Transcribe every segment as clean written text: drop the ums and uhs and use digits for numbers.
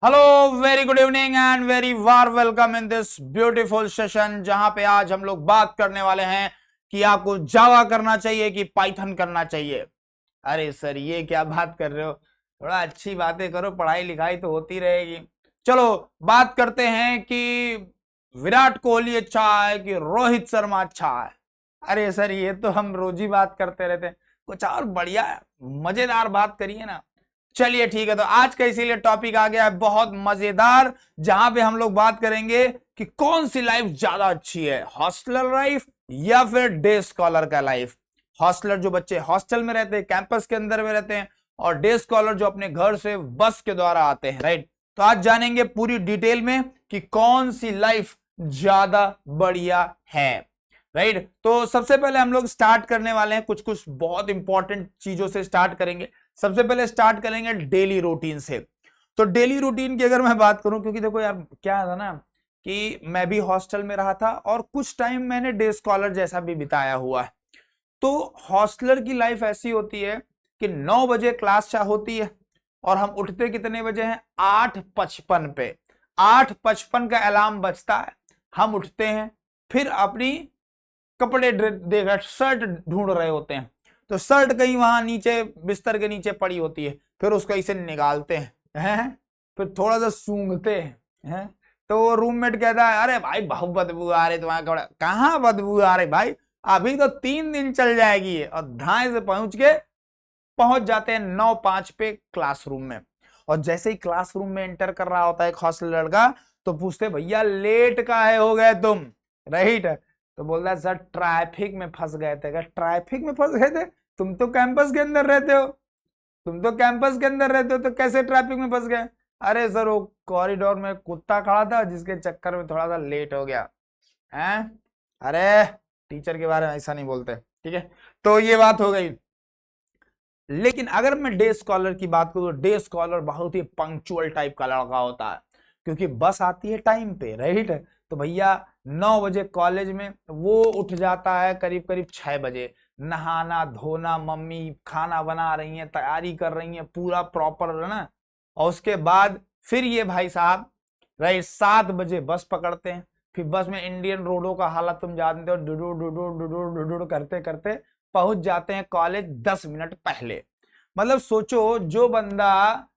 Hello, very good evening and very war welcome in this beautiful session, जहां पे आज हम लोग बात करने वाले हैं कि आपको जावा करना चाहिए कि पाइथन करना चाहिए। अरे सर, ये क्या बात कर रहे हो? थोड़ा अच्छी बातें करो, पढ़ाई लिखाई तो होती रहेगी। चलो बात करते हैं कि विराट कोहली अच्छा है कि रोहित शर्मा अच्छा है। अरे सर, ये तो हम रोज ही बात करते रहते हैं, कुछ और बढ़िया मजेदार बात करिए ना। चलिए ठीक है, तो आज का इसीलिए टॉपिक आ गया है बहुत मजेदार, जहां पे हम लोग बात करेंगे कि कौन सी लाइफ ज्यादा अच्छी है, हॉस्टलर लाइफ या फिर डे स्कॉलर का लाइफ। हॉस्टलर जो बच्चे हॉस्टल में रहते हैं, कैंपस के अंदर में रहते हैं, और डे स्कॉलर जो अपने घर से बस के द्वारा आते हैं, राइट। तो आज जानेंगे पूरी डिटेल में कि कौन सी लाइफ ज्यादा बढ़िया है, राइट। तो सबसे पहले हम लोग स्टार्ट करने वाले हैं, कुछ कुछ बहुत इंपॉर्टेंट चीजों से स्टार्ट करेंगे। सबसे पहले स्टार्ट करेंगे डेली रूटीन से। तो डेली रूटीन की अगर मैं बात करूं, क्योंकि देखो यार क्या था ना कि मैं भी हॉस्टल में रहा था और कुछ टाइम मैंने डे स्कॉलर जैसा भी बिताया हुआ है। तो हॉस्टलर की लाइफ ऐसी होती है कि 9 बजे क्लास चाह होती है और हम उठते कितने बजे हैं? 8:55 पे। 8:55 का अलार्म बजता है, हम उठते हैं, फिर अपनी कपड़े देकर शर्ट ढूंढ रहे होते हैं, तो शर्ट कहीं वहां नीचे बिस्तर के नीचे पड़ी होती है, फिर उसको इसे निकालते हैं, फिर थोड़ा सा सूंघते हैं। तो वो रूममेट कहता है, अरे भाई बहुत बदबू आ रही तुम्हारे कपड़े। कहाँ बदबू आ रही भाई, अभी तो 3 दिन चल जाएगी। और धाए से पहुंच जाते हैं 9:05 पे क्लासरूम में। और जैसे ही क्लासरूम में एंटर कर रहा होता है एक हॉस्टल लड़का, तो पूछते भैया लेट काहे हो गए तुम, राइट। तो बोलता है सर ट्रैफिक में फंस गए थे। ट्रैफिक में फंस गए थे? तुम तो कैंपस के अंदर रहते हो, तो कैसे ट्रैफिक में फंस गए? अरे सर वो कॉरिडोर में कुत्ता खड़ा था, जिसके चक्कर में थोड़ा सा लेट हो गया हैं। अरे टीचर के बारे में ऐसा नहीं बोलते, ठीक है। तो ये बात हो गई। लेकिन अगर मैं डे स्कॉलर की बात करूं, तो डे स्कॉलर बहुत ही पंक्चुअल टाइप का लड़का होता है, क्योंकि बस आती है टाइम पे, राइट। तो भैया 9 बजे कॉलेज में वो उठ जाता है, करीब करीब 6 बजे नहाना धोना, मम्मी खाना बना रही हैं, तैयारी कर रही हैं पूरा प्रॉपर, है ना। और उसके बाद फिर ये भाई साहब, राइट, 7 बजे बस पकड़ते हैं। फिर बस में इंडियन रोडों का हालत तुम जानते हो, डुडुर डुडुर डुडुर डुडुर करते करते पहुंच जाते हैं कॉलेज 10 मिनट पहले। मतलब सोचो, जो बंदा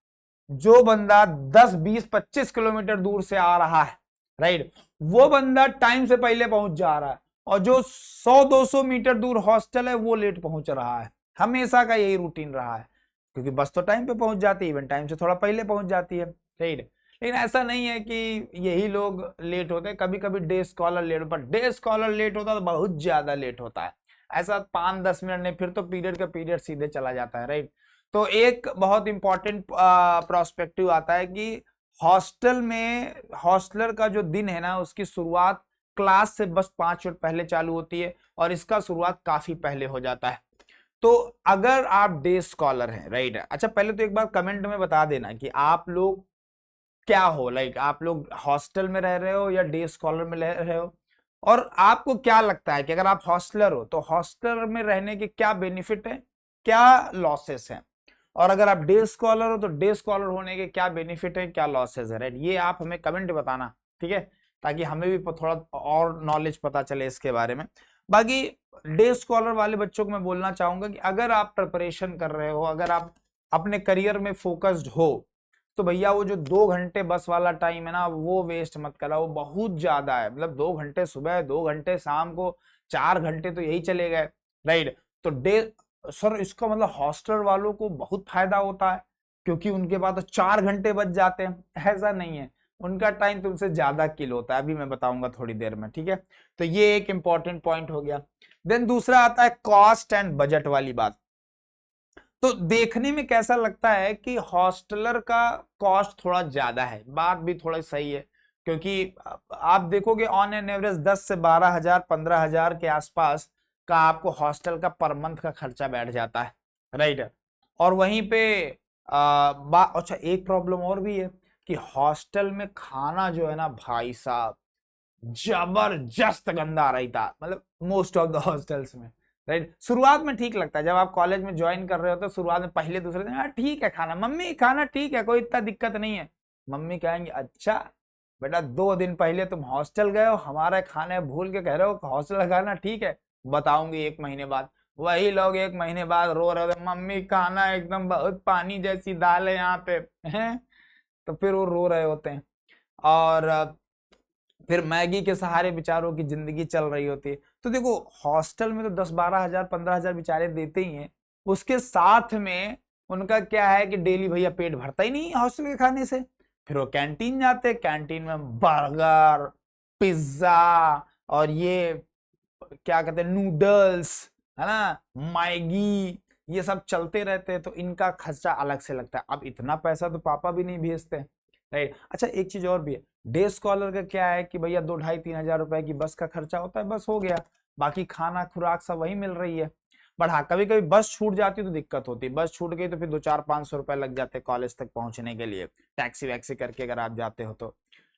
10 20 25 किलोमीटर दूर से आ रहा है, राइट, वो बंदा टाइम से पहले पहुंच जा रहा है, और जो 100 200 मीटर दूर हॉस्टल है वो लेट पहुंच रहा है। हमेशा का यही रूटीन रहा है, क्योंकि बस तो टाइम पे पहुंच जाती है, इवन टाइम से थोड़ा पहले पहुंच जाती है, राइट। लेकिन ऐसा नहीं है कि यही लोग लेट होते हैं, कभी कभी डे स्कॉलर लेट, पर डे स्कॉलर लेट होता है तो बहुत ज्यादा लेट होता है। ऐसा 5 10 मिनट नहीं, फिर तो पीरियड का पीरियड सीधे चला जाता है, राइट। तो एक बहुत इंपॉर्टेंट प्रोस्पेक्टिव आता है कि हॉस्टलर का जो दिन है ना, उसकी शुरुआत क्लास से बस 5 मिनट पहले चालू होती है, और इसका शुरुआत काफी पहले हो जाता है। तो अगर आप डे स्कॉलर हैं, राइट। अच्छा, पहले तो एक बार कमेंट में बता देना कि आप लोग क्या हो, लाइक आप लोग हॉस्टल में रह रहे हो या डे स्कॉलर में रह रहे हो, और आपको क्या लगता है कि अगर आप हॉस्टलर हो तो हॉस्टलर में रहने के क्या बेनिफिट है, क्या लॉसेस हैं, और अगर आप डे स्कॉलर हो तो डे स्कॉलर होने के क्या बेनिफिट है, क्या लॉसेस है, राइट। ये आप हमें कमेंट बताना, ठीक है, ताकि हमें भी थोड़ा और नॉलेज पता चले इसके बारे में। बाकी डे स्कॉलर वाले बच्चों को मैं बोलना चाहूंगा कि अगर आप प्रिपरेशन कर रहे हो, अगर आप अपने करियर में फोकस्ड हो, तो भैया वो जो 2 घंटे बस वाला टाइम है ना, वो वेस्ट मत करा, वो बहुत ज्यादा है। मतलब 2 घंटे सुबह, 2 घंटे शाम को, 4 घंटे तो यही चले गए, राइट। तो डे सर, इसका मतलब हॉस्टल वालों को बहुत फायदा होता है, क्योंकि उनके पास तो 4 घंटे बच जाते हैं। ऐसा नहीं है, उनका टाइम तुमसे ज्यादा किल होता है, अभी मैं बताऊंगा थोड़ी देर में, ठीक है। तो ये एक इंपॉर्टेंट पॉइंट हो गया। देन दूसरा आता है कॉस्ट एंड बजट वाली बात। तो देखने में कैसा लगता है कि हॉस्टलर का कॉस्ट थोड़ा ज्यादा है, बात भी थोड़ा सही है, क्योंकि आप देखोगे ऑन एन एवरेज 10 से 12 हजार 15 हजार के आसपास का आपको हॉस्टल का पर मंथ का खर्चा बैठ जाता है, राइट। और वहीं पे अच्छा, एक प्रॉब्लम और भी है कि हॉस्टल में खाना जो है ना भाई साहब, जबरदस्त गंदा रहता, मतलब मोस्ट ऑफ द हॉस्टल्स में, राइट। शुरुआत में ठीक लगता है, जब आप कॉलेज में ज्वाइन कर रहे हो तो शुरुआत में पहले दूसरे दिन हाँ ठीक है खाना, मम्मी खाना ठीक है, कोई इतना दिक्कत नहीं है। मम्मी कहेंगी अच्छा बेटा 2 दिन पहले तुम हॉस्टल गए हो, हमारा खाना भूल के कह रहे हो हॉस्टल का खाना ठीक है। बताऊंगी 1 महीने बाद। वही लोग 1 महीने बाद रो रहे थे, मम्मी खाना एकदम बहुत पानी जैसी दाल है यहाँ पे, हैं। तो फिर वो रो रहे होते हैं। और फिर मैगी के सहारे बेचारों की जिंदगी चल रही होती है। तो देखो हॉस्टल में तो 10-12 हजार 15 हजार बेचारे देते ही हैं। उसके साथ में उनका क्या है कि डेली भैया पेट भरता ही नहीं हॉस्टल के खाने से। फिर वो कैंटीन जाते, कैंटीन में बर्गर, पिज्जा और ये क्या कहते हैं नूडल्स, है ना, मैगी, ये सब चलते रहते हैं। तो इनका खर्चा अलग से लगता है। अब इतना पैसा तो पापा भी नहीं भेजते, राइट। अच्छा एक चीज और भी है, डे स्कॉलर का क्या है कि भैया 2-2.5-3 हजार रुपए की बस का खर्चा होता है, बस हो गया। बाकी खाना खुराक सब वही मिल रही है। बट हाँ कभी कभी बस छूट जाती है तो दिक्कत होती है। बस छूट गई तो फिर 2-4-500 रुपए लग जाते हैं कॉलेज तक पहुंचने के लिए, टैक्सी वैक्सी करके अगर आप जाते हो तो।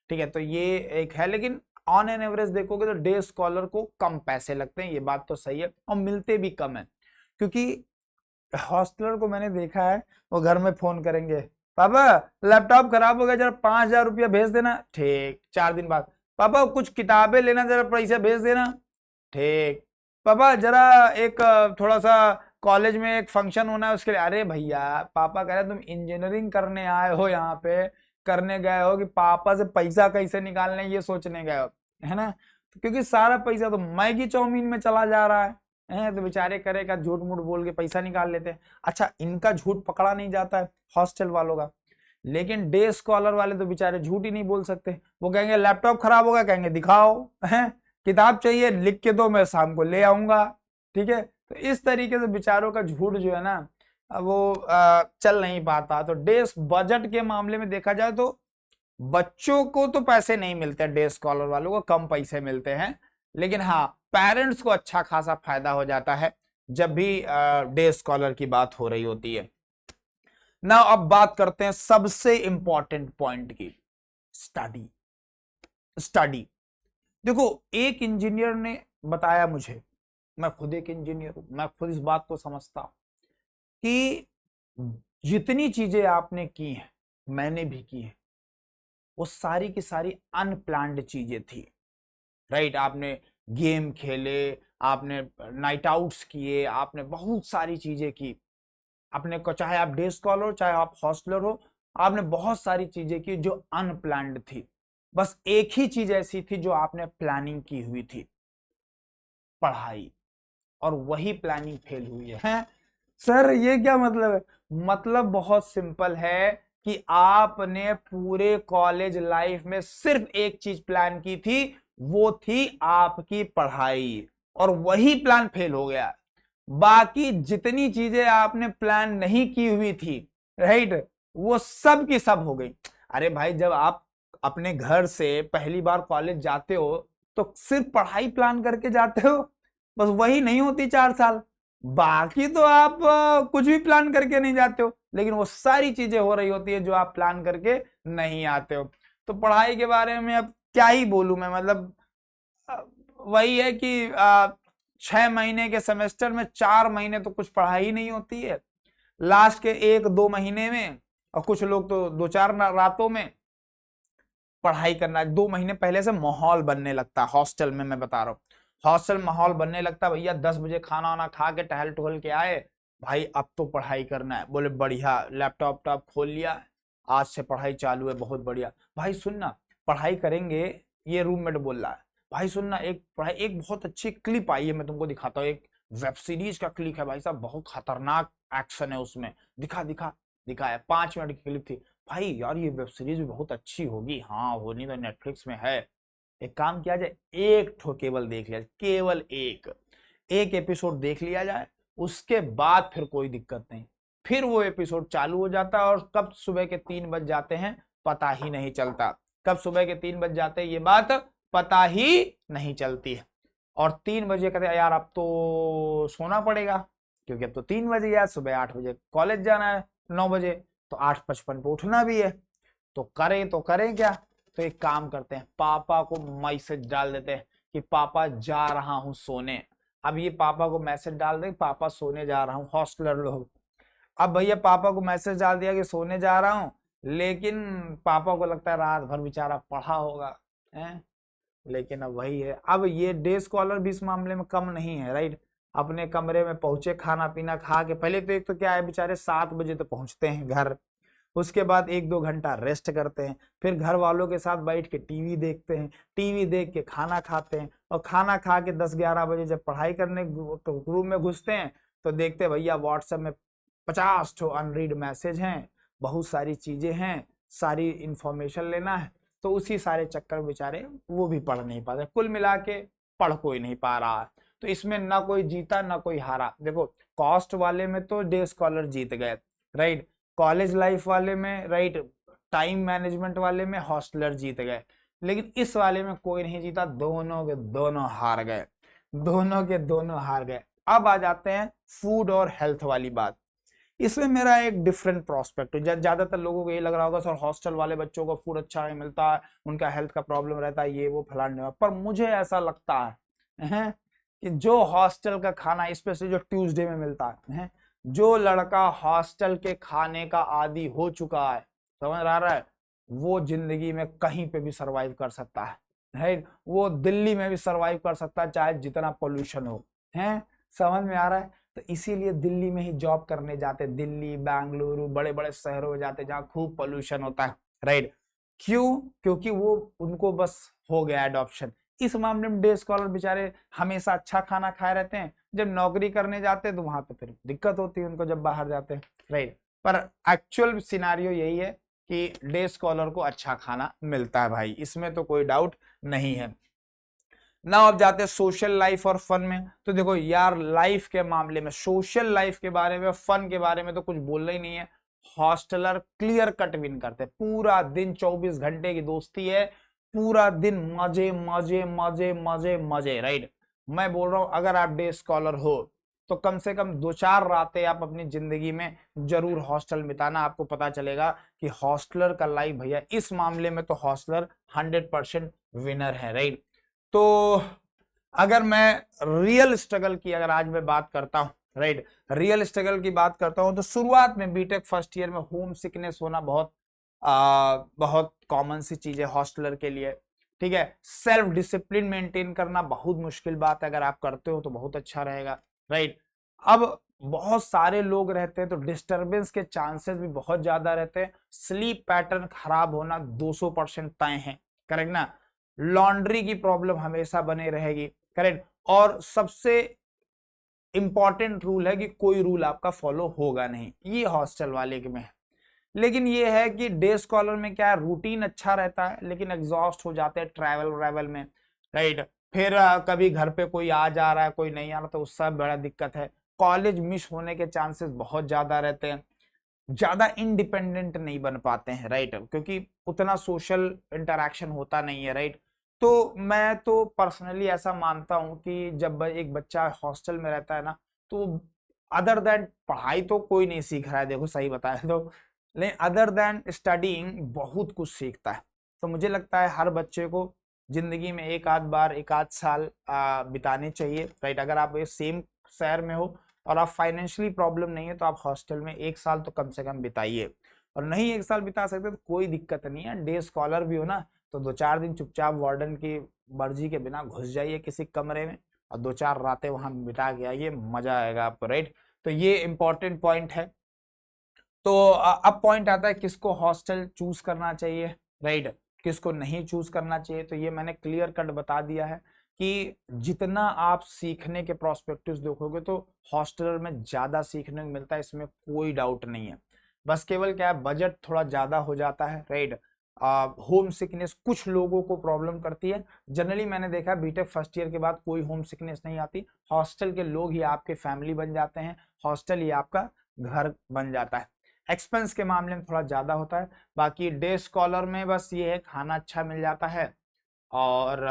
ठीक है, तो ये एक है। लेकिन ऑन एन एवरेज देखोगे तो डे स्कॉलर को कम पैसे लगते हैं, ये बात तो सही है, और मिलते भी कम है। क्योंकि हॉस्टलर को मैंने देखा है, वो घर में फोन करेंगे, पापा लैपटॉप खराब हो गया जरा 5,000 रुपया भेज देना, ठीक। 4 दिन बाद, पापा कुछ किताबें लेना जरा पैसे भेज देना, ठीक। पापा जरा एक थोड़ा सा कॉलेज में एक फंक्शन होना है उसके लिए, अरे भैया पापा कह रहे तुम इंजीनियरिंग करने आए हो यहाँ पे, करने गए हो कि पापा से पैसा कैसे निकालने ये सोचने गए हो, है ना। तो क्योंकि सारा पैसा तो मैगी चाउमीन में चला जा रहा है, तो बेचारे करेगा झूठ मूठ बोल के पैसा निकाल लेते हैं। अच्छा इनका झूठ पकड़ा नहीं जाता है हॉस्टल वालों का, लेकिन डे स्कॉलर वाले तो बेचारे झूठ ही नहीं बोल सकते। वो कहेंगे लैपटॉप खराब होगा, कहेंगे दिखाओ, है किताब चाहिए लिख के दो मैं शाम को ले आऊंगा, ठीक है। तो इस तरीके से बेचारों का झूठ जो है ना वो चल नहीं पाता। तो डे बजट के मामले में देखा जाए तो बच्चों को तो पैसे नहीं मिलते, डे स्कॉलर वालों को कम पैसे मिलते हैं। लेकिन हाँ पेरेंट्स को अच्छा खासा फायदा हो जाता है जब भी डे स्कॉलर की बात हो रही होती है ना। अब बात करते हैं सबसे इंपॉर्टेंट पॉइंट की, स्टडी। स्टडी देखो एक इंजीनियर ने बताया मुझे, मैं खुद एक इंजीनियर हूं, मैं खुद इस बात को समझता हूं कि जितनी चीजें आपने की हैं मैंने भी की है, वो सारी की सारी अनप्लान्ड चीजें थी, राइट। आपने गेम खेले, आपने नाइट आउट्स किए, आपने बहुत सारी चीजें की। आपने को चाहे आप डे स्कॉलर हो चाहे आप हॉस्टलर हो, आपने बहुत सारी चीजें की जो अनप्लान्ड थी। बस एक ही चीज ऐसी थी जो आपने प्लानिंग की हुई थी, पढ़ाई। और वही प्लानिंग फेल हुई है। सर ये क्या मतलब है? मतलब बहुत सिंपल है कि आपने पूरे कॉलेज लाइफ में सिर्फ एक चीज प्लान की थी, वो थी आपकी पढ़ाई, और वही प्लान फेल हो गया। बाकी जितनी चीजें आपने प्लान नहीं की हुई थी, राइट, वो सब की सब हो गई। अरे भाई जब आप अपने घर से पहली बार कॉलेज जाते हो तो सिर्फ पढ़ाई प्लान करके जाते हो, बस वही नहीं होती 4 साल। बाकी तो आप कुछ भी प्लान करके नहीं जाते हो, लेकिन वो सारी चीजें हो रही होती है जो आप प्लान करके नहीं आते हो। तो पढ़ाई के बारे में अब क्या ही बोलूं मैं, मतलब वही है कि 6 महीने के सेमेस्टर में 4 महीने तो कुछ पढ़ाई नहीं होती है, लास्ट के 1-2 महीने में, और कुछ लोग तो 2-4 रातों में पढ़ाई करना। 2 महीने पहले से माहौल बनने लगता है हॉस्टल में, मैं बता रहा हूँ हॉस्टल माहौल बनने लगता है। भैया 10 बजे खाना वाना खा के टहल टहल के आए, भाई अब तो पढ़ाई करना है, बोले बढ़िया, लैपटॉप टॉप खोल लिया, आज से पढ़ाई चालू है, बहुत बढ़िया। भाई सुनना पढ़ाई करेंगे, ये रूममेट बोल रहा है, भाई सुनना एक पढ़ाई, एक बहुत अच्छी क्लिप आई है, मैं तुमको दिखाता हूँ, एक वेब सीरीज का क्लिप है भाई साहब, बहुत खतरनाक एक्शन है उसमें, दिखा दिखा दिखाया, 5 मिनट की क्लिप थी। भाई यार ये वेब सीरीज भी बहुत अच्छी होगी, हाँ होनी तो नेटफ्लिक्स में है। एक काम किया जाए, एक ठो केवल देख लिया, केवल एक एपिसोड देख लिया जाए, उसके बाद फिर कोई दिक्कत नहीं, फिर वो एपिसोड चालू हो जाता है, और कब सुबह के 3 बज जाते हैं पता ही नहीं चलता, कब सुबह के 3 बज जाते हैं ये बात पता ही नहीं चलती है। और 3 बजे कहते यार अब तो सोना पड़ेगा, क्योंकि अब तो 3 बजे यार, सुबह 8 बजे कॉलेज जाना है, 9 बजे, तो 8:55 पे उठना भी है, तो करें क्या? तो एक काम करते हैं, पापा को मैसेज डाल देते हैं कि पापा जा रहा हूं सोने। अब ये पापा को मैसेज डाल दे पापा सोने जा रहा हूं, हॉस्टलर लोग। अब भैया पापा को मैसेज डाल दिया कि सोने जा रहा हूं, लेकिन पापा को लगता है रात भर बेचारा पढ़ा होगा है। लेकिन अब वही है, अब ये डे स्कॉलर भी इस मामले में कम नहीं है, राइट। अपने कमरे में पहुंचे, खाना पीना खा के, पहले तो एक तो क्या है, बेचारे 7 बजे तो पहुंचते हैं घर, उसके बाद 1-2 घंटा रेस्ट करते हैं, फिर घर वालों के साथ बैठ के टीवी देखते हैं, टीवी देख के खाना खाते हैं, और खाना खा के 10-11 बजे जब पढ़ाई करने तो रूम में घुसते हैं तो देखते हैं भैया व्हाट्सएप में 50 ठो अनरीड मैसेज हैं, बहुत सारी चीजें हैं, सारी इंफॉर्मेशन लेना है, तो उसी सारे चक्कर बेचारे वो भी पढ़ नहीं पाते, कुल मिला के पढ़ कोई नहीं पा रहा है। तो इसमें ना कोई जीता ना कोई हारा। देखो कॉस्ट वाले में तो डे स्कॉलर जीत गए, राइट, कॉलेज लाइफ वाले में, राइट, टाइम मैनेजमेंट वाले में हॉस्टलर जीत गए, लेकिन इस वाले में कोई नहीं जीता, दोनों के दोनों हार गए, दोनों के दोनों हार गए। अब आ जाते हैं फूड और हेल्थ वाली बात। इसमें मेरा एक डिफरेंट प्रोस्पेक्ट है। ज्यादातर लोगों को ये लग रहा होगा सर हॉस्टल वाले बच्चों को फूड अच्छा नहीं मिलता है, उनका हेल्थ का प्रॉब्लम रहता है, ये वो फलाने, पर मुझे ऐसा लगता है कि जो हॉस्टल का खाना, स्पेशली जो ट्यूसडे में मिलता है, जो लड़का हॉस्टल के खाने का आदी हो चुका है, समझ आ रहा है, वो जिंदगी में कहीं पे भी सरवाइव कर सकता है, वो दिल्ली में भी सरवाइव कर सकता है चाहे जितना पोल्यूशन हो, है, समझ में आ रहा है। तो इसीलिए दिल्ली में ही जॉब करने जाते, दिल्ली, बेंगलुरु, बड़े बड़े शहरों में जाते जहाँ खूब पोल्यूशन होता है, राइट। क्यों? क्योंकि वो उनको बस हो गया एडॉप्शन। इस मामले में डे स्कॉलर बेचारे हमेशा अच्छा खाना खाए रहते हैं, जब नौकरी करने जाते हैं तो वहां पे फिर दिक्कत होती है उनको जब बाहर जाते हैं, राइट। पर एक्चुअल सिनारियो यही है कि डे स्कॉलर को अच्छा खाना मिलता है भाई, इसमें तो कोई डाउट नहीं है ना। अब जाते हैं सोशल लाइफ और फन में। तो देखो यार, लाइफ के मामले में, सोशल लाइफ के बारे में, फन के बारे में तो कुछ बोलना ही नहीं है। हॉस्टलर क्लियर कट विन करते, पूरा दिन 24 घंटे की दोस्ती है, पूरा दिन मजे मजे मजे मजे मजे, राइट। मैं बोल रहा हूं अगर आप डे स्कॉलर हो तो कम से कम 2-4 रातें आप अपनी जिंदगी में जरूर हॉस्टल बिताना, आपको पता चलेगा कि हॉस्टलर का लाइफ भैया, इस मामले में तो हॉस्टलर 100% विनर है, राइट। तो अगर मैं रियल स्ट्रगल की अगर आज मैं बात करता हूं, राइट, रियल स्ट्रगल की बात करता हूं, तो शुरुआत में बीटेक फर्स्ट ईयर में होम सिकनेस होना बहुत कॉमन सी चीज है हॉस्टलर के लिए, ठीक है। सेल्फ डिसिप्लिन मेंटेन करना बहुत मुश्किल बात है, अगर आप करते हो तो बहुत अच्छा रहेगा, राइट। अब बहुत सारे लोग रहते हैं तो डिस्टरबेंस के चांसेस भी बहुत ज्यादा रहते हैं, स्लीप पैटर्न खराब होना 200% तय है, करेक्ट ना। लॉन्ड्री की प्रॉब्लम हमेशा बने रहेगी, करेक्ट। और सबसे इंपॉर्टेंट रूल है कि कोई रूल आपका फॉलो होगा नहीं, ये हॉस्टल वाले के में है। लेकिन ये है कि डे स्कॉलर में क्या है, रूटीन अच्छा रहता है लेकिन एग्जॉस्ट हो जाते हैं ट्रैवल में, राइट। फिर कभी घर पे कोई आ जा रहा है, कोई नहीं आ रहा, तो उससे बड़ा दिक्कत है। कॉलेज मिस होने के चांसेस बहुत ज्यादा रहते हैं, ज्यादा इंडिपेंडेंट नहीं बन पाते हैं, राइट, क्योंकि उतना सोशल इंटरेक्शन होता नहीं है, राइट। तो मैं तो पर्सनली ऐसा मानता हूं कि जब एक बच्चा हॉस्टल में रहता है ना, तो अदर देन पढ़ाई तो कोई नहीं सीख रहा है, देखो सही बताया तो, लेकिन अदर देन स्टडीइंग बहुत कुछ सीखता है। तो मुझे लगता है हर बच्चे को जिंदगी में एक आध बार, एक आध साल बिताने चाहिए, राइट। अगर आप सेम शहर में हो और आप फाइनेंशियली प्रॉब्लम नहीं है तो आप हॉस्टल में 1 साल तो कम से कम बिताइए, और नहीं 1 साल बिता सकते तो कोई दिक्कत नहीं है, डे स्कॉलर भी हो ना, तो 2-4 दिन चुपचाप वार्डन की मर्जी के बिना घुस जाइए किसी कमरे में और 2-4 रातें वहां बिता के आइए, मजा आएगा आपको, राइट। तो ये इंपॉर्टेंट पॉइंट है। तो अब पॉइंट आता है किसको हॉस्टल चूज करना चाहिए, राइट, किसको नहीं चूज करना चाहिए। तो ये मैंने क्लियर कट बता दिया है कि जितना आप सीखने के प्रोस्पेक्टिव्स देखोगे तो हॉस्टल में ज्यादा सीखने को मिलता है, इसमें कोई डाउट नहीं है। बस केवल क्या है, बजट थोड़ा ज्यादा हो जाता है, राइट। होम सिकनेस कुछ लोगों को प्रॉब्लम करती है, जनरली मैंने देखा बीटेक फर्स्ट ईयर के बाद कोई होम सिकनेस नहीं आती, हॉस्टल के लोग ही आपके फैमिली बन जाते हैं, हॉस्टल ही आपका घर बन जाता है। एक्सपेंस के मामले में थोड़ा ज्यादा होता है, बाकी डे स्कॉलर में बस ये है खाना अच्छा मिल जाता है, और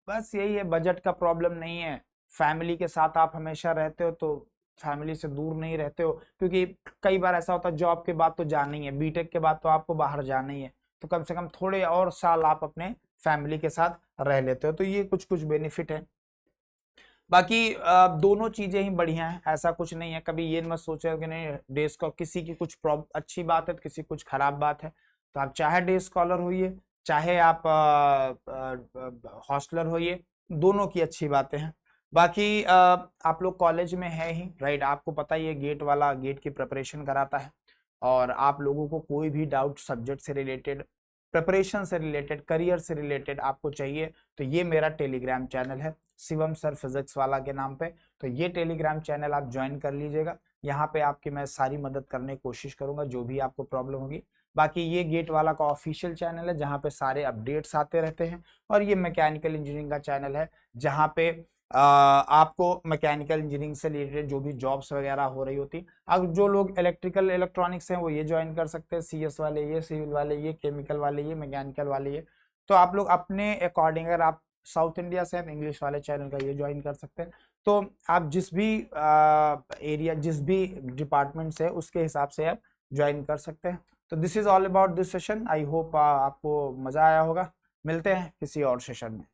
बस यही है, बजट का प्रॉब्लम नहीं है। फैमिली के साथ आप हमेशा रहते हो तो फैमिली से दूर नहीं रहते हो, क्योंकि कई बार ऐसा होता है जॉब के बाद तो जाना ही है, बीटेक के बाद तो आपको बाहर जाना ही है, तो कम से कम थोड़े और साल आप अपने फैमिली के साथ रह लेते हो, तो ये कुछ कुछ बेनिफिट है। बाकी दोनों चीजें ही बढ़िया हैं, ऐसा कुछ नहीं है। कभी ये मत सोचो कि नहीं डे स्कॉलर किसी की कुछ अच्छी बात है तो किसी की कुछ खराब बात है। तो आप चाहे डे स्कॉलर होइए चाहे आप हॉस्टलर होइए, दोनों की अच्छी बातें हैं। बाकी आप लोग कॉलेज में है ही राइट, आपको पता ही है गेट वाला गेट की प्रिपरेशन कराता है। और आप लोगों को कोई भी डाउट सब्जेक्ट से रिलेटेड, प्रिपरेशन से रिलेटेड, करियर से रिलेटेड आपको चाहिए तो ये मेरा टेलीग्राम चैनल है शिवम सर फिजिक्स वाला के नाम पे। तो ये टेलीग्राम चैनल आप ज्वाइन कर लीजिएगा, यहाँ पे आपकी मैं सारी मदद करने की कोशिश करूंगा जो भी आपको प्रॉब्लम होगी। बाकी ये गेट वाला का ऑफिशियल चैनल है जहाँ पे सारे अपडेट्स आते रहते हैं। और ये मैकेनिकल इंजीनियरिंग का चैनल है जहाँ पे आपको मैकेनिकल इंजीनियरिंग से रिलेटेड जो भी जॉब्स वगैरह हो रही होती, अब जो लोग इलेक्ट्रिकल इलेक्ट्रॉनिक्स हैं वो ये ज्वाइन कर सकते हैं, सीएस वाले ये, सिविल वाले ये, केमिकल वाले ये, मैकेनिकल वाले ये। तो आप लोग अपने अकॉर्डिंग, अगर आप साउथ इंडिया से हैं इंग्लिश वाले चैनल का ये ज्वाइन कर सकते हैं। तो आप जिस भी एरिया, जिस भी डिपार्टमेंट से उसके हिसाब से आप ज्वाइन कर सकते हैं। तो this is all about this session. I hope आपको मजा आया होगा। मिलते हैं किसी और सेशन में।